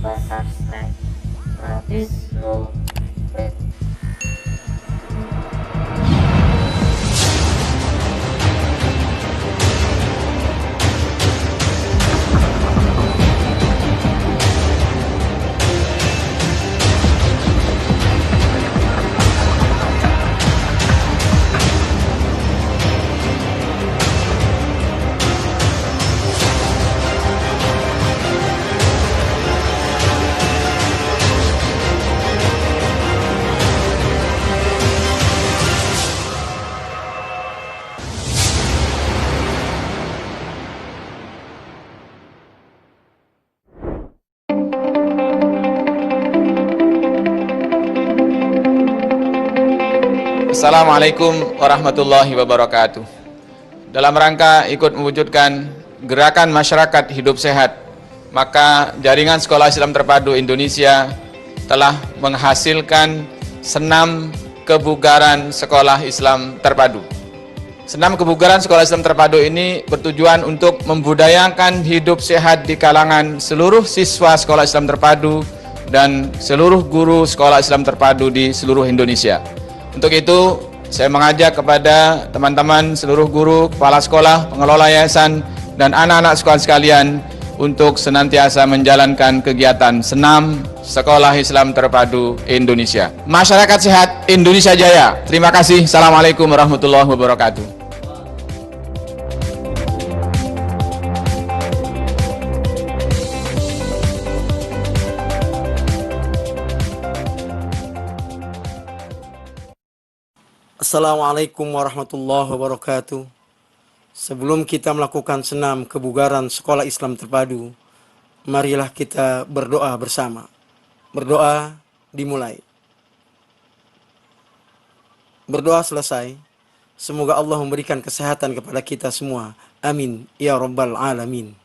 lupa subscribe this vlog. Assalamualaikum warahmatullahi wabarakatuh. Dalam rangka ikut mewujudkan gerakan masyarakat hidup sehat, maka Jaringan Sekolah Islam Terpadu Indonesia telah menghasilkan senam kebugaran sekolah Islam terpadu. Senam kebugaran sekolah Islam terpadu ini bertujuan untuk membudayakan hidup sehat di kalangan seluruh siswa sekolah Islam terpadu dan seluruh guru sekolah Islam terpadu di seluruh Indonesia. Untuk itu, saya mengajak kepada teman-teman seluruh guru, kepala sekolah, pengelola yayasan, dan anak-anak sekolah sekalian untuk senantiasa menjalankan kegiatan senam Sekolah Islam Terpadu Indonesia. Masyarakat sehat, Indonesia jaya. Terima kasih. Assalamualaikum warahmatullahi wabarakatuh. Assalamualaikum warahmatullahi wabarakatuh. Sebelum kita melakukan senam kebugaran Sekolah Islam Terpadu, marilah kita berdoa bersama. Berdoa dimulai. Berdoa selesai. Semoga Allah memberikan kesehatan kepada kita semua. Amin ya rabbal alamin.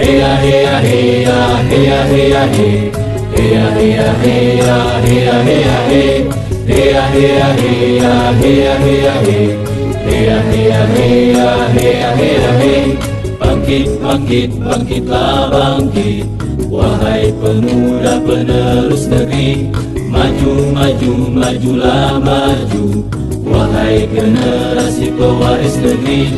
heya heya heya heya heya he, heya heya heya heya heya he, heya heya heya heya heya he, heya heya heya heya heya he. Bangkit, bangkit, bangkitlah bangkit, wahai pemuda penerus negeri. Maju, maju, majulah maju, wahai generasi pewaris negeri.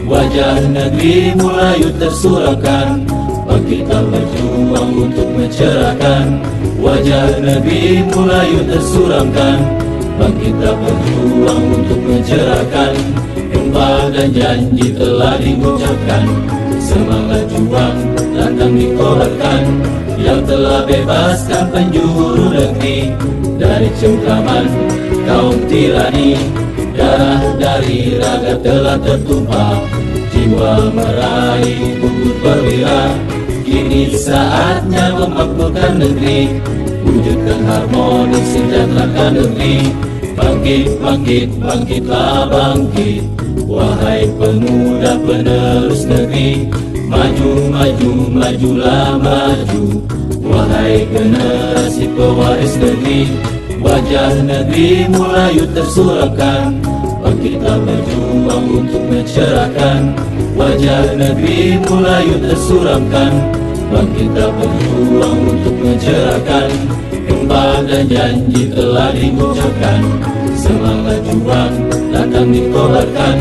Wajah negeri mulai tersuramkan, bangkitlah berjuang untuk mencerahkan. Wajah negeri mulai tersuramkan, bangkitlah berjuang untuk mencerahkan. Sumpah dan janji telah diucapkan, semangat juang lantang dikobarkan, yang telah bebaskan penjuru negeri dari cengkraman kaum tirani. Darah dari raga telah tertumpah, jiwa meraih gugur perwira. Kini saatnya memakmurkan negeri, wujudkan harmoni sejahterakan negeri. Bangkit, bangkit, bangkitlah bangkit, wahai pemuda penerus negeri. Maju, maju, majulah maju, wahai generasi pewaris negeri. Wajah negeri mulai tersuramkan, bangkitlah berjuang untuk mencerahkan. Wajah negeri mulai tersuramkan, bangkitlah berjuang untuk mencerahkan. Sumpah dan janji telah diucapkan, semangat juang lantang dikobarkan,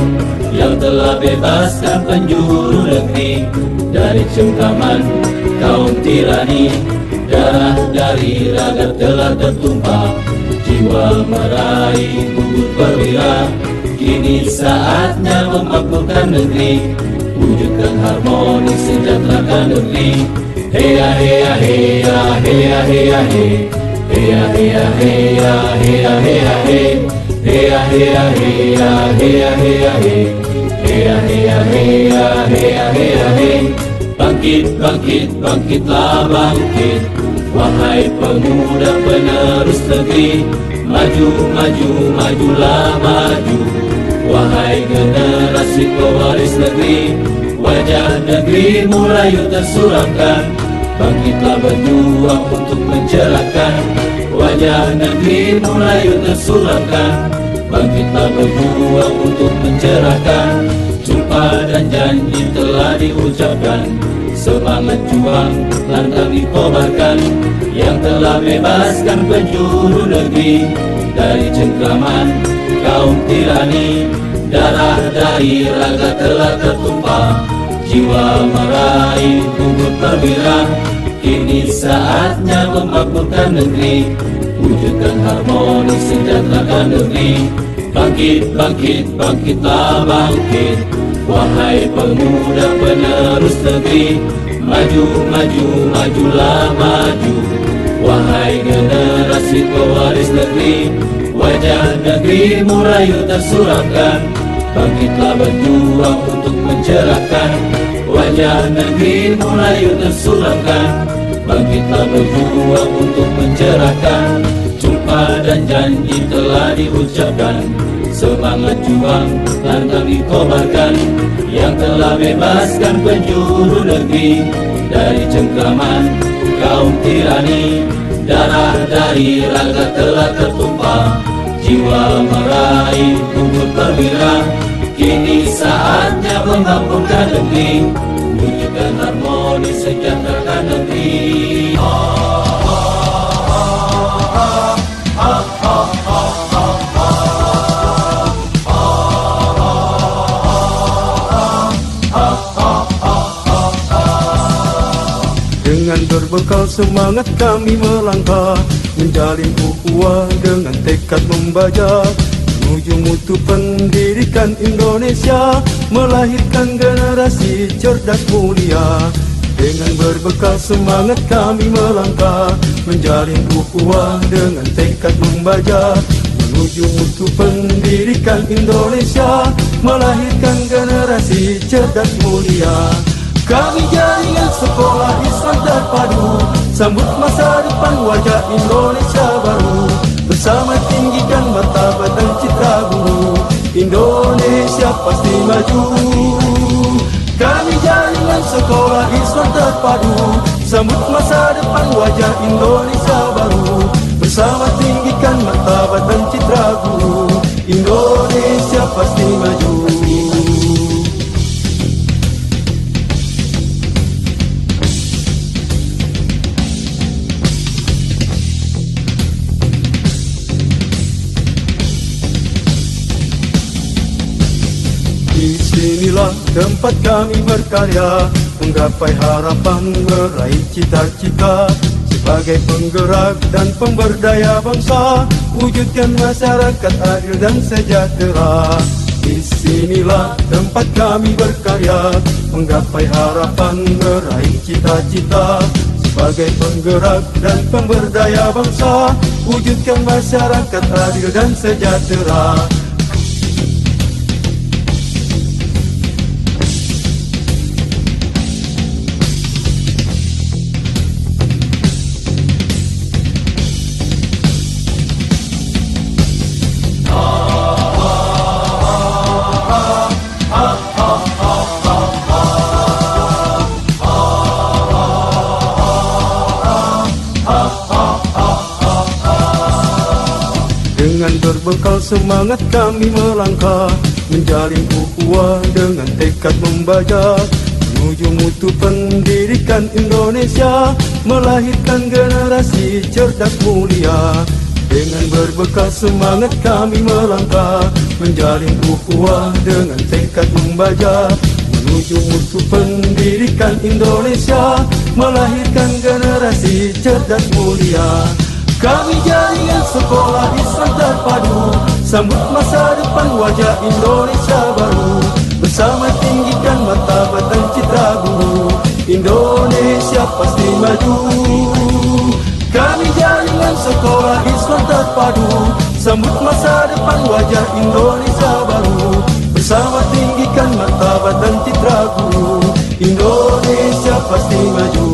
yang telah bebaskan penjuru negeri dari cengkraman kaum tirani. Darah dari raga telah tertumpah, jiwa meraih gugur perwira. Kini saatnya memakmurkan negeri, wujudkan harmoni sejahterakan negeri. Heya heya heya heya heya he, heya heya heya heya heya he, heya heya heya heya heya he, heya heya heya heya heya he. Bangkit, bangkit, bangkitlah bangkit, wahai pemuda penerus negeri. Maju, maju, majulah maju, wahai generasi pewaris negeri. Wajah negeri mulai tersuramkan, bangkitlah berjuang untuk mencerahkan. Wajah negeri mulai tersuramkan, bangkitlah berjuang untuk mencerahkan. Sumpah dan janji telah diucapkan, semangat juang lantang dikobarkan, yang telah bebaskan penjuru negeri dari cengkraman kaum tirani. Darah dari raga telah tertumpah, jiwa meraih gugur perwira. Kini saatnya memakmurkan negeri, wujudkan harmoni sejahterakan negeri. Bangkit, bangkit, bangkitlah bangkit, wahai pemuda penerus negeri. Maju, maju, majulah maju, wahai generasi pewaris negeri. Wajah negeri mulai tersuramkan, bangkitlah berjuang untuk mencerahkan. Wajah negeri mulai tersuramkan, bangkitlah berjuang untuk mencerahkan. Sumpah dan janji telah diucapkan, semangat juang lantang dikobarkan, yang telah bebaskan penjuru negeri dari cengkraman kaum tirani. Darah dari raga telah tertumpah, jiwa meraih gugur perwira. Kini saatnya memakmurkan negeri, wujudkan harmoni sejahterakan negeri. Dengan berbekal semangat kami melangkah, menjalin ukhuwah dengan tekad membajak, menuju mutu pendidikan Indonesia, melahirkan generasi cerdas mulia. Dengan berbekal semangat kami melangkah, menjalin ukhuwah dengan tekad membajak, menuju mutu pendidikan Indonesia, melahirkan generasi cerdas mulia. Kami jaringan sekolah Islam terpadu, sambut masa depan wajah Indonesia baru. Bersama tinggikan martabat dan citra guru, Indonesia pasti maju. Kami jaringan sekolah Islam terpadu, Sambut masa depan wajah Indonesia baru, bersama tinggikan martabat dan citra guru. Indonesia pasti maju. Disinilah tempat kami berkarya, menggapai harapan, meraih cita-cita. Sebagai penggerak dan pemberdaya bangsa, wujudkan masyarakat adil dan sejahtera. Disinilah tempat kami berkarya, menggapai harapan, meraih cita-cita. Sebagai penggerak dan pemberdaya bangsa, wujudkan masyarakat adil dan sejahtera. Dengan berbekal semangat kami melangkah, menjalin ukhuwah dengan tekad membajak, menuju mutu pendidikan Indonesia, melahirkan generasi cerdas mulia. Dengan berbekal semangat kami melangkah, menjalin ukhuwah dengan tekad membajak, menuju mutu pendidikan Indonesia, melahirkan generasi cerdas mulia. Kami jaringan sekolah Islam terpadu, sambut masa depan wajah Indonesia baru, bersama tinggikan martabat dan citra guru. Indonesia pasti maju. Kami jaringan sekolah Islam terpadu, sambut masa depan wajah Indonesia baru, bersama tinggikan martabat dan citra guru. Indonesia pasti maju.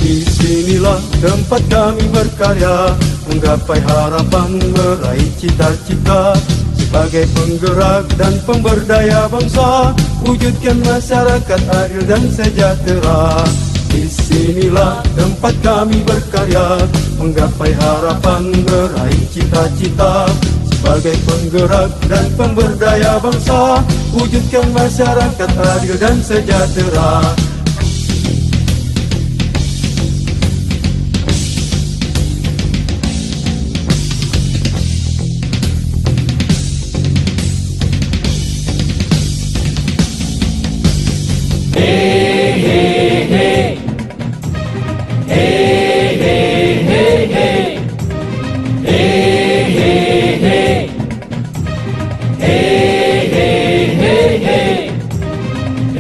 Disinilah tempat kami berkarya, menggapai harapan, meraih cita-cita. Sebagai penggerak dan pemberdaya bangsa, wujudkan masyarakat adil dan sejahtera. Disinilah tempat kami berkarya, menggapai harapan, meraih cita-cita. Sebagai penggerak dan pemberdaya bangsa, wujudkan masyarakat adil dan sejahtera.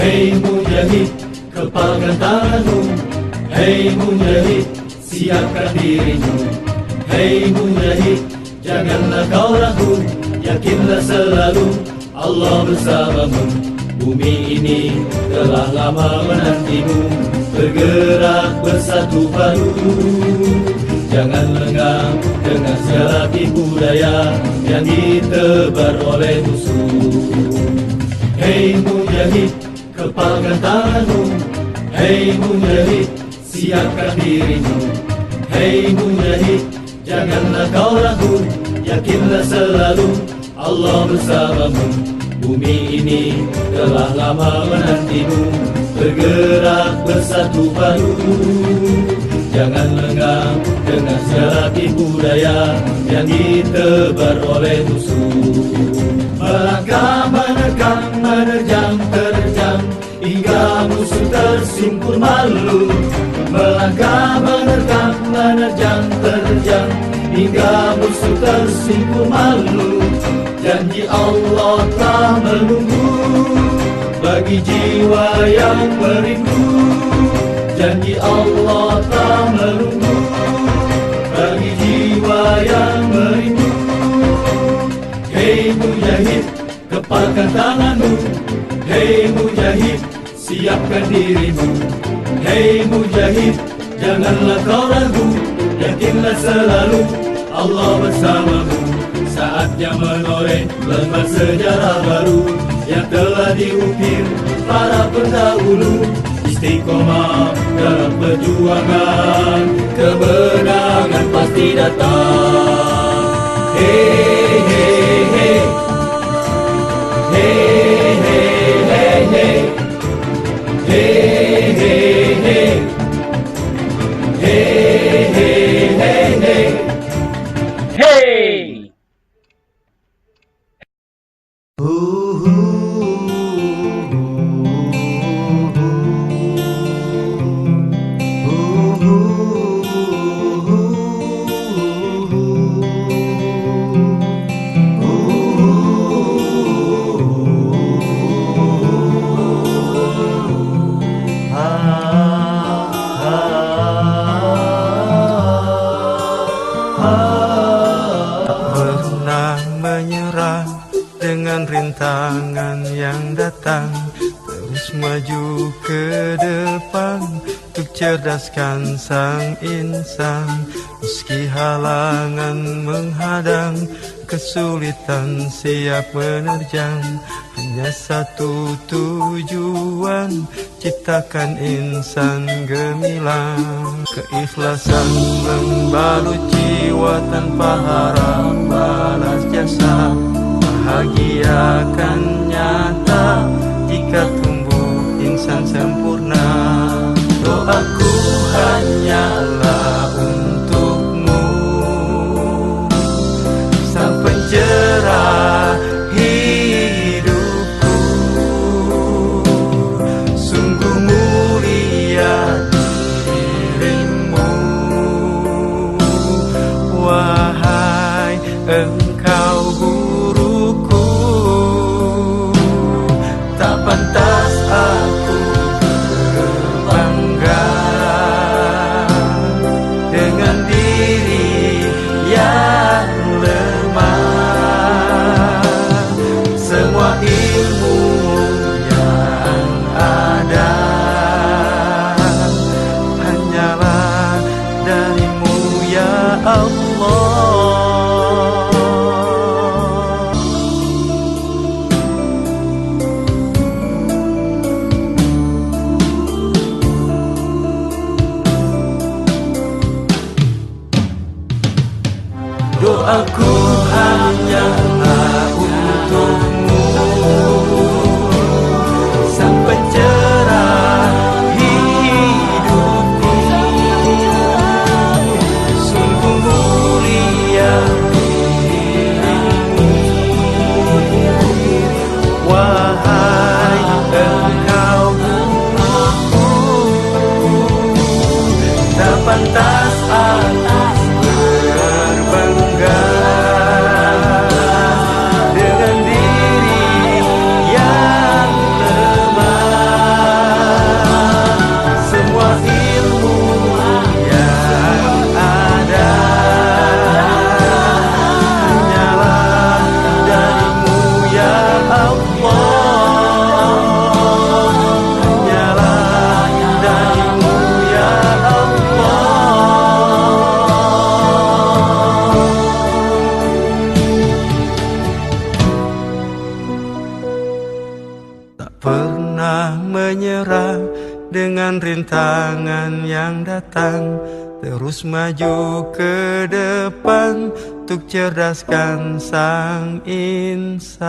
Hei mujahid, kepalkan tanganmu. Hei mujahid, siapkan dirimu. Hei mujahid, janganlah kau ragu, yakinlah selalu Allah bersamamu. Bumi ini telah lama menantimu, bergerak bersatu padu. Jangan lengah dengan segala tipu daya yang ditebar oleh musuh. Hei mujahid, kepalkan tanganmu. Hei mujahid, siapkan dirimu. Hei mujahid, janganlah kau ragu, yakinlah selalu Allah bersamamu. Bumi ini telah lama menantimu, bergerak bersatu padu. Jangan lengah dengan segala tipu daya yang ditebar oleh musuh. Melangkah, menerkam, menerjang, terjang, hingga musuh tersingkur malu. Melangkah, menerkam, menerjang, terjang, hingga musuh tersingkur malu. Janji Allah telah menunggu bagi jiwa yang merindu. Janji Allah telah menunggu bagi jiwa yang merindu. Hei mujahid, kepalkan tanganmu. Hei mujahid, siapkan dirimu. Hei mujahid, Janganlah kau ragu, yakinlah selalu Allah bersamamu. Saatnya menoreh lembar sejarah baru yang telah diukir para pendahulu. Istiqomah dalam perjuangan, kemenangan pasti datang. Hey, hey, hey. Hey, hey, hey, hey. Hey, hey, hey. Hey, hey, hey, hey. Hey! Pernah menyerah dengan rintangan yang datang, terus maju ke depan untuk cerdaskan sang insan. Meski halangan menghadang, kesulitan siap menerjang. Hanya satu tujuan, ciptakan insan gemilang. Keikhlasan membalut jiwa tanpa harap balas jasa. Bahagia akan nyata jika tumbuh insan sempurna. Doaku hanyalah untukmu, sang pencerah hidupku. Sungguh mulia dirimu, wahai engkau guruku. Tak pantas aku berbangga dengan diri yang lemah. Semua ilmu yang ada hanyalah darimu ya Allah. Doaku hanyalah untukmu, sang pencerah hidupku. Sungguh mulia dirimu, wahai engkau guruku. Tak pantas aku berbangga dengan diri yang lemah. Semua ilmu yang ada hanyalah darimu ya Allah. Hanyalah darimu ya Allah. Tak pernah menyerah dengan rintangan yang datang, terus maju ke depan untuk cerdaskan sang insan.